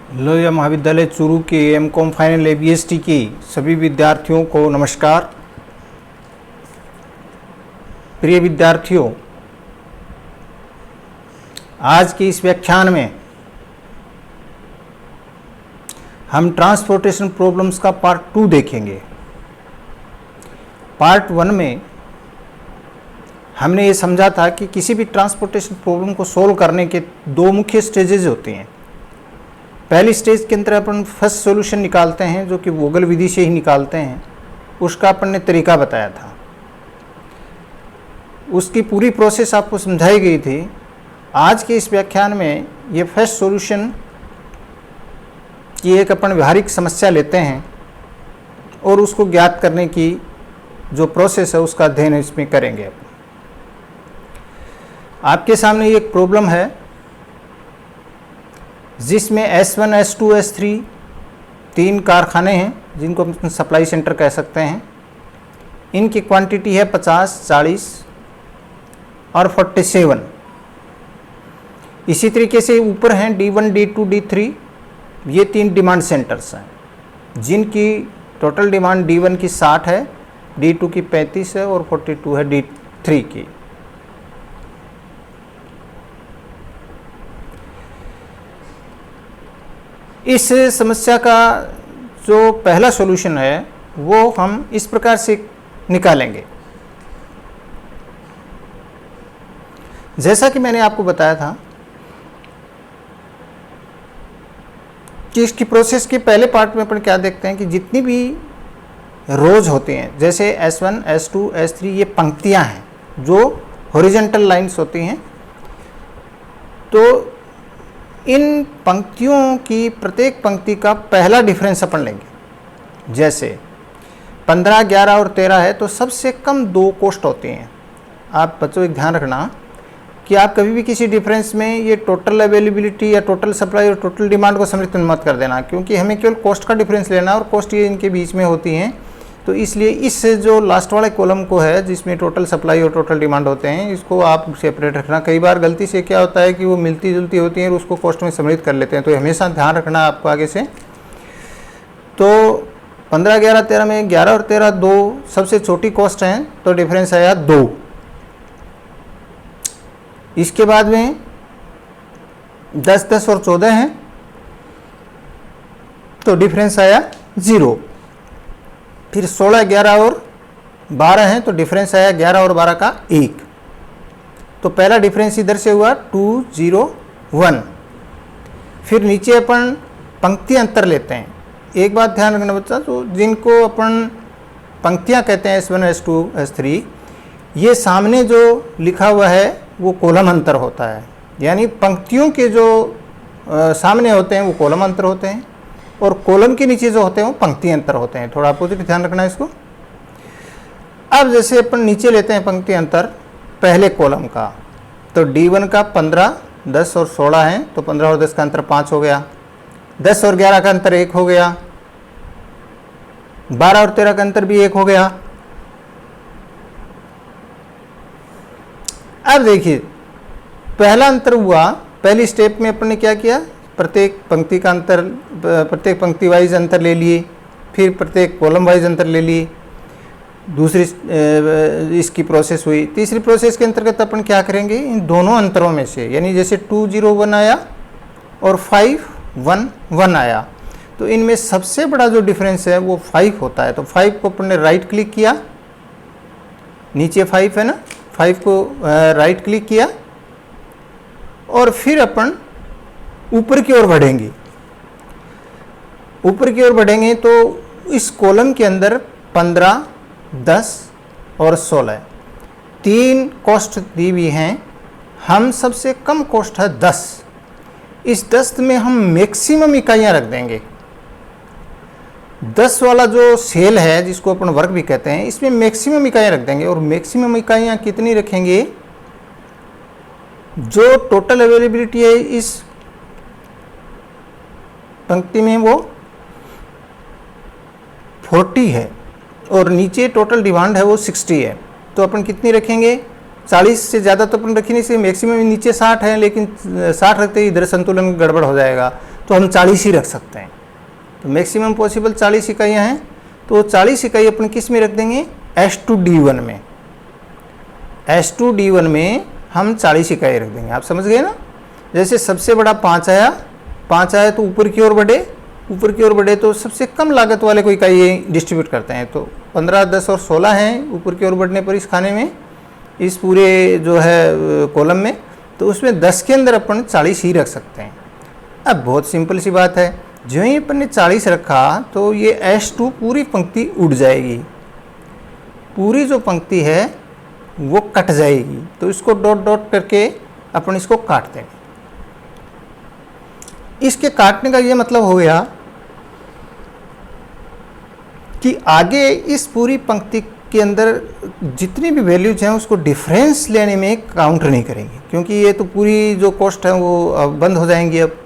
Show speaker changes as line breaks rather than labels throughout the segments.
लोहिया महाविद्यालय चूरू के MCom final एबीएसटी की सभी विद्यार्थियों को नमस्कार। प्रिय विद्यार्थियों, आज के इस व्याख्यान में हम ट्रांसपोर्टेशन प्रॉब्लम्स का पार्ट 2 देखेंगे। पार्ट 1 में हमने ये समझा था कि किसी भी ट्रांसपोर्टेशन प्रॉब्लम को सोल्व करने के दो मुख्य स्टेजेस होते हैं। पहली स्टेज के अंदर अपन फर्स्ट सॉल्यूशन निकालते हैं, जो कि वोगल विधि से ही निकालते हैं। उसका अपन ने तरीका बताया था, उसकी पूरी प्रोसेस आपको समझाई गई थी। आज के इस व्याख्यान में ये फर्स्ट सॉल्यूशन की एक अपन व्यवहारिक समस्या लेते हैं और उसको ज्ञात करने की जो प्रोसेस है उसका अध्ययन इसमें करेंगे। आपके सामने एक प्रॉब्लम है जिसमें S1, S2, S3 तीन कारखाने हैं जिनको हम सप्लाई सेंटर कह सकते हैं। इनकी क्वांटिटी है 50, 40 और 47। इसी तरीके से ऊपर हैं D1, D2, D3। ये तीन डिमांड सेंटर्स हैं जिनकी टोटल डिमांड D1 की 60 है, D2 की 35 है और 42 है D3 की। इस समस्या का जो पहला सॉल्यूशन है वो हम इस प्रकार से निकालेंगे। जैसा कि मैंने आपको बताया था कि इसकी प्रोसेस के पहले पार्ट में अपन क्या देखते हैं कि जितनी भी रोज होती हैं, जैसे S1, S2, S3, ये पंक्तियां हैं जो हॉरिजॉन्टल लाइंस होती हैं। तो इन पंक्तियों की प्रत्येक पंक्ति का पहला डिफरेंस अपन लेंगे। जैसे 15, 11 और 13 है तो सबसे कम दो कॉस्ट होती हैं। आप बच्चों एक ध्यान रखना कि आप कभी भी किसी डिफरेंस में ये टोटल अवेलेबिलिटी या टोटल सप्लाई और टोटल डिमांड को सम्मिलित मत कर देना, क्योंकि हमें केवल कॉस्ट का डिफरेंस लेना और कॉस्ट ये इनके बीच में होती हैं। तो इसलिए इस जो लास्ट वाले कॉलम को है जिसमें टोटल सप्लाई और टोटल डिमांड होते हैं, इसको आप सेपरेट रखना। कई बार गलती से क्या होता है कि वो मिलती जुलती होती हैं और उसको कॉस्ट में सम्मिलित कर लेते हैं, तो हमेशा ध्यान रखना आपको आगे से। तो 15, 11, 13 में 11 और 13 दो सबसे छोटी कॉस्ट हैं, तो डिफरेंस आया 2। इसके बाद में 10, 10 और 14 हैं तो डिफरेंस आया 0। फिर 16, 11 और 12 हैं तो डिफरेंस आया 11 और 12 का 1। तो पहला डिफरेंस इधर से हुआ 2, 0, 1। फिर नीचे अपन पंक्ति अंतर लेते हैं। एक बात ध्यान रखना बच्चा, तो जिनको अपन पंक्तियां कहते हैं S1, S2, S3, ये सामने जो लिखा हुआ है वो कॉलम अंतर होता है। यानी पंक्तियों के जो सामने होते हैं वो कॉलम अंतर होते हैं और कॉलम के नीचे जो होते हैं वो पंक्ति अंतर होते हैं। थोड़ा अपोजिट ध्यान रखना है इसको। अब जैसे अपन नीचे लेते हैं पंक्ति अंतर पहले कॉलम का, तो D1 का 15, 10 और 16 हैं तो 15 और 10 का अंतर 5 हो गया। 10 और 11 का अंतर 1 हो गया। 12 और 13 का अंतर भी 1 हो गया। अब देखिए पहला अंतर हुआ, पहली स्टेप में अपन ने क्या किया, प्रत्येक पंक्ति का अंतर, प्रत्येक पंक्ति वाइज अंतर ले लिए, फिर प्रत्येक कॉलम वाइज अंतर ले लिए। दूसरी इसकी प्रोसेस हुई। तीसरी प्रोसेस के अंतर्गत अपन क्या करेंगे, इन दोनों अंतरों में से, यानी जैसे 2, 0, 1 आया और 5, 1, 1 आया, तो इनमें सबसे बड़ा जो डिफरेंस है वो 5 होता है। तो 5 को अपन ने राइट क्लिक किया, नीचे 5 है ना, 5 को राइट क्लिक किया और फिर अपन ऊपर की ओर बढ़ेंगे। ऊपर की ओर बढ़ेंगे तो इस कॉलम के अंदर 15, 10 और 16 तीन कॉस्ट दी हुई हैं। हम सबसे कम कॉस्ट है 10। इस 10 में हम मैक्सिमम इकाइयां रख देंगे। 10 वाला जो सेल है जिसको अपन वर्ग भी कहते हैं, इसमें मैक्सिमम इकाइयां रख देंगे। और मैक्सिमम इकाइयां कितनी रखेंगे, जो टोटल अवेलेबिलिटी है इस पंक्ति में वो 40 है और नीचे टोटल डिमांड है वो 60 है। तो अपन कितनी रखेंगे, 40 से ज़्यादा तो अपन रखी नहीं, से मैक्सिमम नीचे 60 है, लेकिन 60 रखते ही इधर संतुलन गड़बड़ हो जाएगा। तो हम 40 ही रख सकते हैं। तो मैक्सिमम पॉसिबल 40 इकाइयाँ हैं, तो 40 इकाई अपन किस में रख देंगे, S2D1 में। S2D1 में हम 40 इकाई रख देंगे। आप समझ गए ना। जैसे सबसे बड़ा 5 आया, 5 आया तो ऊपर की ओर बढ़े, ऊपर की ओर बढ़े तो सबसे कम लागत वाले को इकाई डिस्ट्रीब्यूट करते हैं। तो 15, 10 और 16 हैं ऊपर की ओर बढ़ने पर इस खाने में, इस पूरे जो है कॉलम में, तो उसमें 10 के अंदर अपन 40 ही रख सकते हैं। अब बहुत सिंपल सी बात है, जो ही अपन ने 40 रखा तो ये S2 पूरी पंक्ति उड़ जाएगी, पूरी जो पंक्ति है वो कट जाएगी। तो इसको डॉट डॉट करके अपन इसको काट देंगे। इसके काटने का ये मतलब हो गया कि आगे इस पूरी पंक्ति के अंदर जितनी भी वैल्यूज हैं उसको डिफरेंस लेने में काउंट नहीं करेंगे, क्योंकि ये तो पूरी जो कॉस्ट है वो बंद हो जाएंगी। अब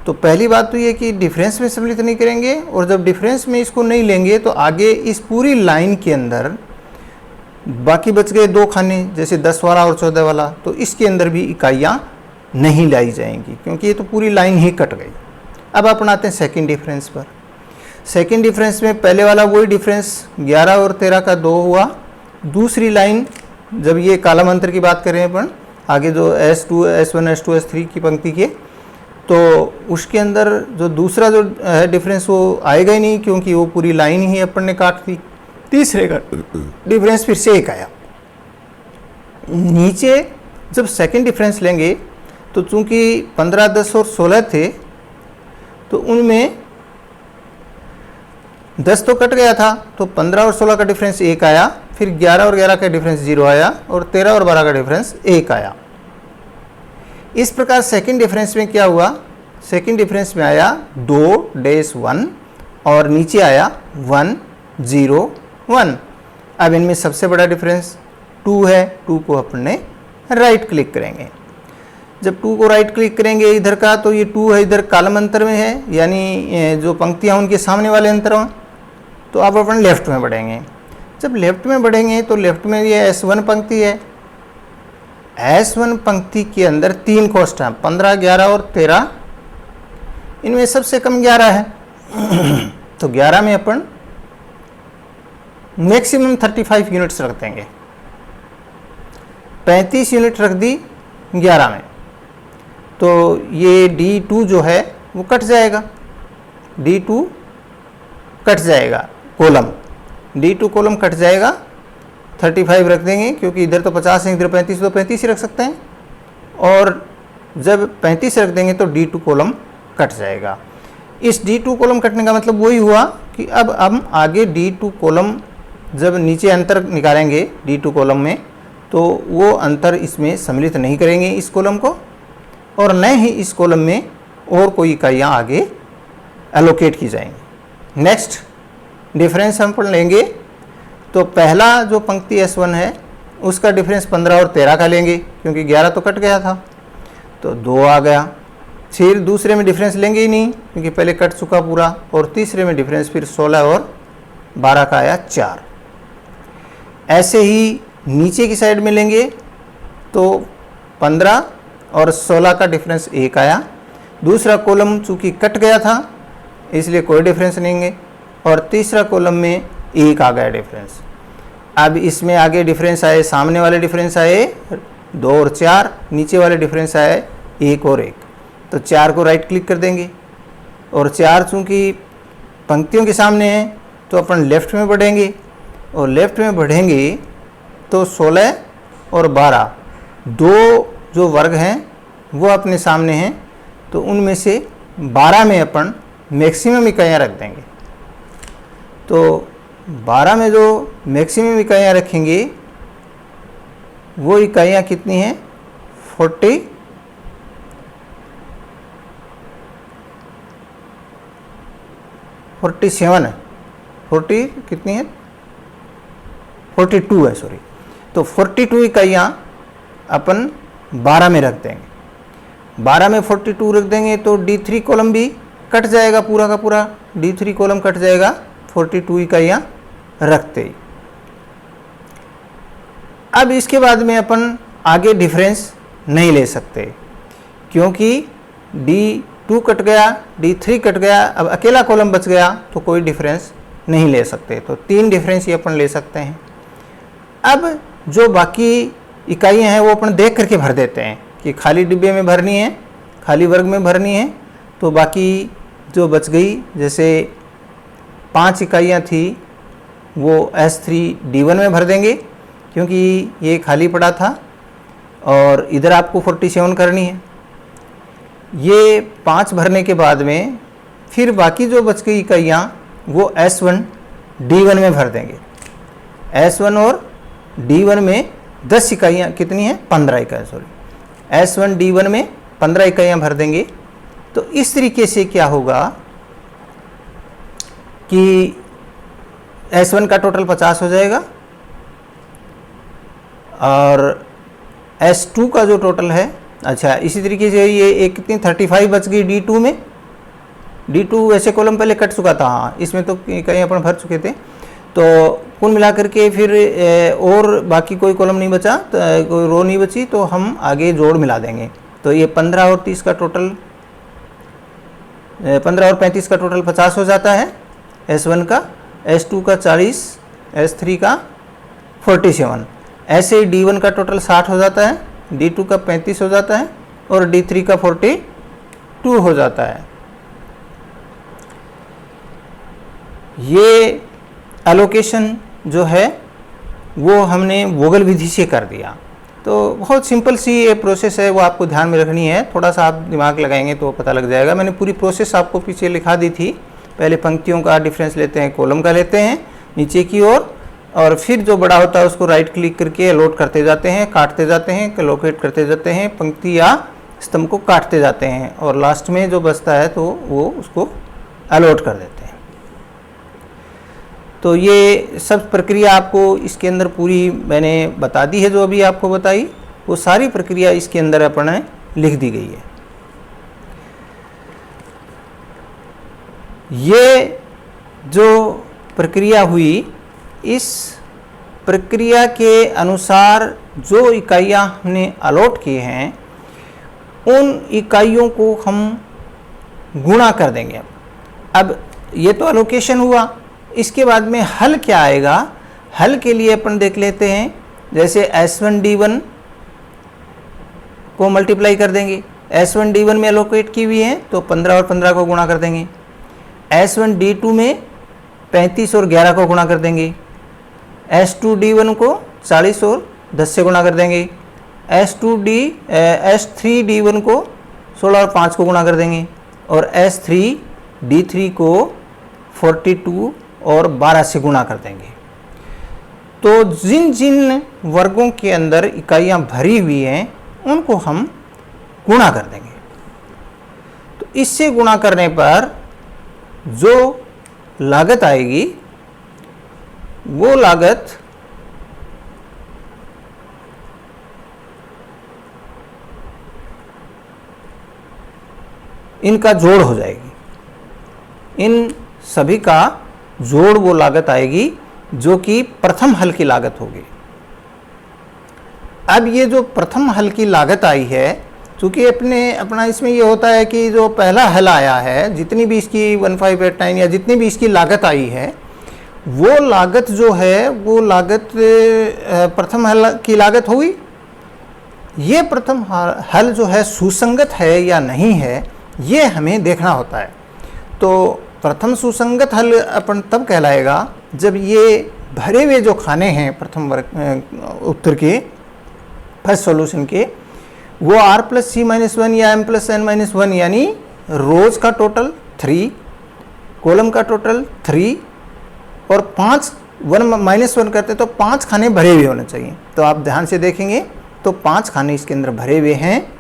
तो पहली बात तो ये कि डिफरेंस में सम्मिलित नहीं करेंगे, और जब डिफरेंस में इसको नहीं लेंगे तो आगे इस पूरी लाइन के अंदर बाकी बच गए 2 खाने, जैसे 10 वाला और 14 वाला, तो इसके अंदर भी इकाइयाँ नहीं लाई जाएंगी, क्योंकि ये तो पूरी लाइन ही कट गई। अब अपन आते हैं सेकेंड डिफरेंस पर। सेकेंड डिफरेंस में पहले वाला वही डिफरेंस 11 और 13 का 2 हुआ। दूसरी लाइन, जब ये कालम अंतर की बात करें अपन, आगे जो S2, S1, S2, S3 की पंक्ति के, तो उसके अंदर जो दूसरा जो है डिफरेंस वो आएगा ही नहीं, क्योंकि वो पूरी लाइन ही अपन ने काट दी। तीसरे का डिफरेंस फिर से 1 आया। नीचे जब सेकेंड डिफरेंस लेंगे तो चूंकि 15, 10 और 16 थे, तो उनमें 10 तो कट गया था, तो 15 और 16 का डिफरेंस 1 आया, फिर 11 और 11 का डिफरेंस 0 आया, और 13 और 12 का डिफरेंस 1 आया। इस प्रकार सेकेंड डिफरेंस में क्या हुआ, सेकेंड डिफरेंस में आया 2-1 और नीचे आया 1, 0, 1। अब इनमें सबसे बड़ा डिफरेंस 2 है, 2 को अपने राइट क्लिक करेंगे। जब 2 को राइट क्लिक करेंगे इधर का, तो ये 2 है इधर कालम अंतर में है, यानी जो पंक्तियाँ उनके सामने वाले अंतर हों, तो अब अपन लेफ्ट में बढ़ेंगे। जब लेफ्ट में बढ़ेंगे तो लेफ्ट में ये S1 पंक्ति है। S1 पंक्ति के अंदर 3 कॉस्ट हैं, 15, 11 और 13। इनमें सबसे कम 11 है, तो 11 में अपन मैक्सिमम 35 यूनिट्स रख देंगे। 35 यूनिट रख दी 11 में, तो ये D2 जो है वो कट जाएगा, D2 कट जाएगा, कॉलम D2 कॉलम कट जाएगा। 35 रख देंगे, क्योंकि इधर तो 50 है, इधर 35, तो 35 ही रख सकते हैं। और जब 35 रख देंगे तो D2 कॉलम कट जाएगा। इस D2 कॉलम कटने का मतलब वही हुआ कि अब हम आगे D2 कॉलम जब नीचे अंतर निकालेंगे D2 कॉलम में, तो वो अंतर इसमें सम्मिलित नहीं करेंगे इस कॉलम को, और न ही इस कॉलम में और कोई इकाइयाँ आगे एलोकेट की जाएंगी। नेक्स्ट डिफरेंस हम पढ़ लेंगे, तो पहला जो पंक्ति S1 है उसका डिफरेंस 15 और 13 का लेंगे, क्योंकि 11 तो कट गया था, तो 2 आ गया। फिर दूसरे में डिफरेंस लेंगे ही नहीं, क्योंकि पहले कट चुका पूरा, और तीसरे में डिफरेंस फिर 16 और 12 का आया 4। ऐसे ही नीचे की साइड में लेंगे तो 15 और 16 का डिफरेंस 1 आया। दूसरा कॉलम चूँकि कट गया था इसलिए कोई डिफरेंस नहीं लेंगे, और तीसरा कॉलम में 1 आ गया डिफरेंस। अब इसमें आगे डिफरेंस आए, सामने वाले डिफरेंस आए 2 और 4, नीचे वाले डिफरेंस आए 1 और 1, तो 4 को राइट क्लिक कर देंगे। और 4 चूँकि पंक्तियों के सामने है तो अपन लेफ़्ट में बढ़ेंगे, और लेफ़्ट में बढ़ेंगे तो 16 और 12 दो जो वर्ग हैं वो अपने सामने हैं, तो उनमें से 12 में अपन मैक्सिमम इकाइयाँ रख देंगे। तो 12 में जो मैक्सिमम इकाइयाँ रखेंगे वो इकाइयाँ कितनी हैं, 47 है, 40 कितनी है, 42 है, सॉरी। तो 42 इकाइयाँ अपन 12 में रख देंगे। 12 में 42 रख देंगे तो D3 कॉलम भी कट जाएगा, पूरा का पूरा D3 कॉलम कट जाएगा 42 इकाइयाँ रखते ही। अब इसके बाद में अपन आगे डिफरेंस नहीं ले सकते, क्योंकि D2 D2 कट गया, D3 कट गया, अब अकेला कॉलम बच गया तो कोई डिफरेंस नहीं ले सकते, तो 3 डिफरेंस ही अपन ले सकते हैं। अब जो बाकी इकाइयाँ हैं वो अपन देख करके भर देते हैं कि खाली डिब्बे में भरनी है, खाली वर्ग में भरनी है, तो बाकी जो बच गई, जैसे 5 इकाइयाँ थी वो S3D1 में भर देंगे क्योंकि ये खाली पड़ा था, और इधर आपको 47 करनी है। ये 5 भरने के बाद में फिर बाकी जो बच गई इकाइयाँ वो S1D1 में भर देंगे। S1 और D1 में 10 इकाइयाँ कितनी हैं, 15 इकाइयाँ, सॉरी, S1D1 में 15 इकाइयाँ भर देंगे। तो इस तरीके से क्या होगा कि S1 का टोटल 50 हो जाएगा और S2 का जो टोटल है, अच्छा इसी तरीके से ये एक कितनी 35 बच गई D2 में। D2 वैसे कॉलम पहले कट चुका था, हाँ इसमें तो कहीं अपन भर चुके थे, तो कुल मिलाकर के फिर और बाकी कोई कॉलम नहीं बचा, तो कोई रो नहीं बची, तो हम आगे जोड़ मिला देंगे। तो ये 15 और 30 का टोटल 15 और 35 का टोटल 50 हो जाता है S1 का, S2 का 40, S3 का 47, ऐसे D1 का टोटल 60 हो जाता है, D2 का 35 हो जाता है और D3 का 42 हो जाता है। ये एलोकेशन जो है वो हमने वोगल विधि से कर दिया। तो बहुत सिंपल सी ये प्रोसेस है, वो आपको ध्यान में रखनी है, थोड़ा सा आप दिमाग लगाएंगे तो पता लग जाएगा। मैंने पूरी प्रोसेस आपको पीछे लिखा दी थी। पहले पंक्तियों का डिफरेंस लेते हैं, कॉलम का लेते हैं नीचे की ओर, और फिर जो बड़ा होता है उसको राइट क्लिक करके अलॉट करते जाते हैं, काटते जाते हैं, लोकेट करते जाते हैं, पंक्ति या स्तंभ को काटते जाते हैं, और लास्ट में जो बचता है तो वो उसको अलॉट कर देते हैं। तो ये सब प्रक्रिया आपको इसके अंदर पूरी मैंने बता दी है, जो अभी आपको बताई वो सारी प्रक्रिया इसके अंदर अपने लिख दी गई है। ये जो प्रक्रिया हुई, इस प्रक्रिया के अनुसार जो इकाइयाँ हमने अलॉट की हैं उन इकाइयों को हम गुणा कर देंगे। अब ये तो अलोकेशन हुआ, इसके बाद में हल क्या आएगा, हल के लिए अपन देख लेते हैं। जैसे S1D1 को मल्टीप्लाई कर देंगे, S1D1 में एलोकेट की हुई है तो 15 और 15 को गुणा कर देंगे। S1D2 में 35 और 11 को गुणा कर देंगे। S2D1 को 40 और 10 से गुणा कर देंगे। S3D1 को 16 और 5 को गुणा कर देंगे, और S3D3 को 42 और 12 से गुणा कर देंगे। तो जिन जिन वर्गों के अंदर इकाइयाँ भरी हुई हैं उनको हम गुणा कर देंगे। तो इससे गुणा करने पर जो लागत आएगी वो लागत इनका जोड़ हो जाएगी। इन सभी का जोड़ वो लागत आएगी जो कि प्रथम हल की लागत होगी। अब ये जो प्रथम हल की लागत आई है, चूँकि अपना इसमें ये होता है कि जो पहला हल आया है, जितनी भी इसकी 1589 या जितनी भी इसकी लागत आई है, वो लागत जो है वो लागत प्रथम हल की लागत हुई। ये प्रथम हल जो है सुसंगत है या नहीं है, ये हमें देखना होता है। तो प्रथम सुसंगत हल अपन तब कहलाएगा जब ये भरे हुए जो खाने हैं प्रथम वर्ग उत्तर के फर्स्ट सॉल्यूशन के, वो R+C-1 या M+N-1 यानी रोज का टोटल 3, कॉलम का टोटल 3 और 5 1 करते तो 5 खाने भरे हुए होने चाहिए। तो आप ध्यान से देखेंगे तो 5 खाने इसके अंदर भरे हुए हैं।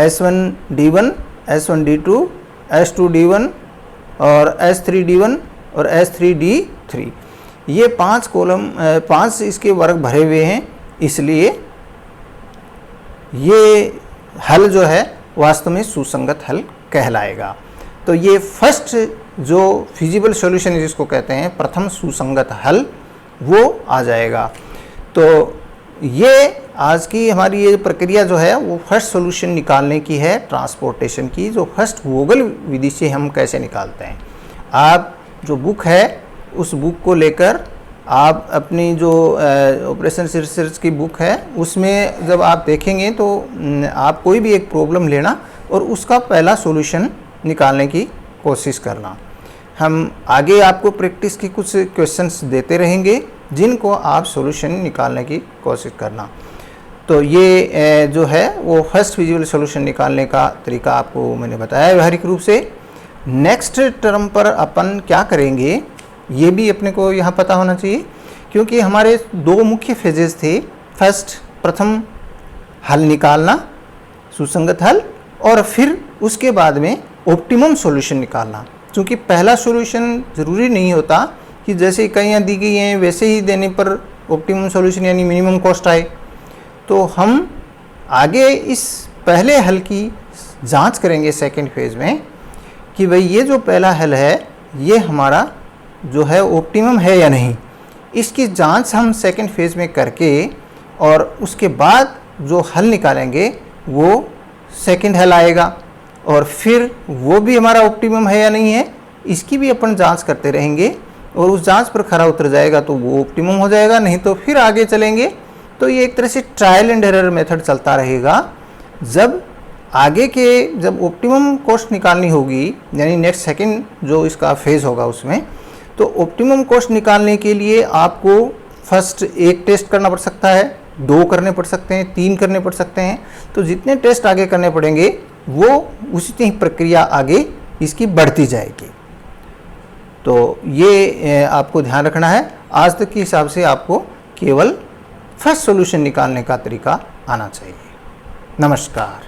S1D1, S1D2, S2D1 और S3D1 और S3D3, ये 5 कॉलम 5 इसके वर्ग भरे हुए हैं, इसलिए ये हल जो है वास्तव में सुसंगत हल कहलाएगा। तो ये फर्स्ट जो फिजिबल सॉल्यूशन जिसको कहते हैं प्रथम सुसंगत हल, वो आ जाएगा। तो ये आज की हमारी ये प्रक्रिया जो है वो फर्स्ट सॉल्यूशन निकालने की है, ट्रांसपोर्टेशन की, जो फर्स्ट वोगल विधि से हम कैसे निकालते हैं। आप जो बुक है उस बुक को लेकर आप अपनी जो ऑपरेशन रिसर्च की बुक है उसमें जब आप देखेंगे तो आप कोई भी एक प्रॉब्लम लेना और उसका पहला सॉल्यूशन निकालने की कोशिश करना। हम आगे आपको प्रैक्टिस की कुछ क्वेश्चंस देते रहेंगे जिनको आप सॉल्यूशन निकालने की कोशिश करना। तो ये जो है वो फर्स्ट विजुअल सॉल्यूशन निकालने का तरीका आपको मैंने बताया व्यवहारिक रूप से। नेक्स्ट टर्म पर अपन क्या करेंगे ये भी अपने को यहाँ पता होना चाहिए, क्योंकि हमारे दो मुख्य फेजेस थे। फर्स्ट प्रथम हल निकालना, सुसंगत हल, और फिर उसके बाद में ऑप्टिमम सॉल्यूशन निकालना। क्योंकि पहला सॉल्यूशन ज़रूरी नहीं होता कि जैसे इकाइयाँ दी गई हैं वैसे ही देने पर ऑप्टिमम सॉल्यूशन यानी मिनिमम कॉस्ट आए। तो हम आगे इस पहले हल की जांच करेंगे सेकंड फेज में कि भाई ये जो पहला हल है ये हमारा जो है ऑप्टिमम है या नहीं। इसकी जांच हम सेकंड फेज में करके और उसके बाद जो हल निकालेंगे वो सेकंड हल आएगा, और फिर वो भी हमारा ऑप्टिमम है या नहीं है इसकी भी अपन जांच करते रहेंगे, और उस जांच पर खरा उतर जाएगा तो वो ऑप्टिमम हो जाएगा, नहीं तो फिर आगे चलेंगे। तो ये एक तरह से ट्रायल एंड एरर मेथड चलता रहेगा। जब ऑप्टिमम कॉस्ट निकालनी होगी यानी नेक्स्ट सेकंड जो इसका फेज होगा उसमें, तो ऑप्टिमम कॉस्ट निकालने के लिए आपको फर्स्ट एक टेस्ट करना पड़ सकता है, दो करने पड़ सकते हैं, तीन करने पड़ सकते हैं। तो जितने टेस्ट आगे करने पड़ेंगे वो उसी ही प्रक्रिया आगे इसकी बढ़ती जाएगी। तो ये आपको ध्यान रखना है। आज तक के हिसाब से आपको केवल फर्स्ट सॉल्यूशन निकालने का तरीका आना चाहिए। नमस्कार।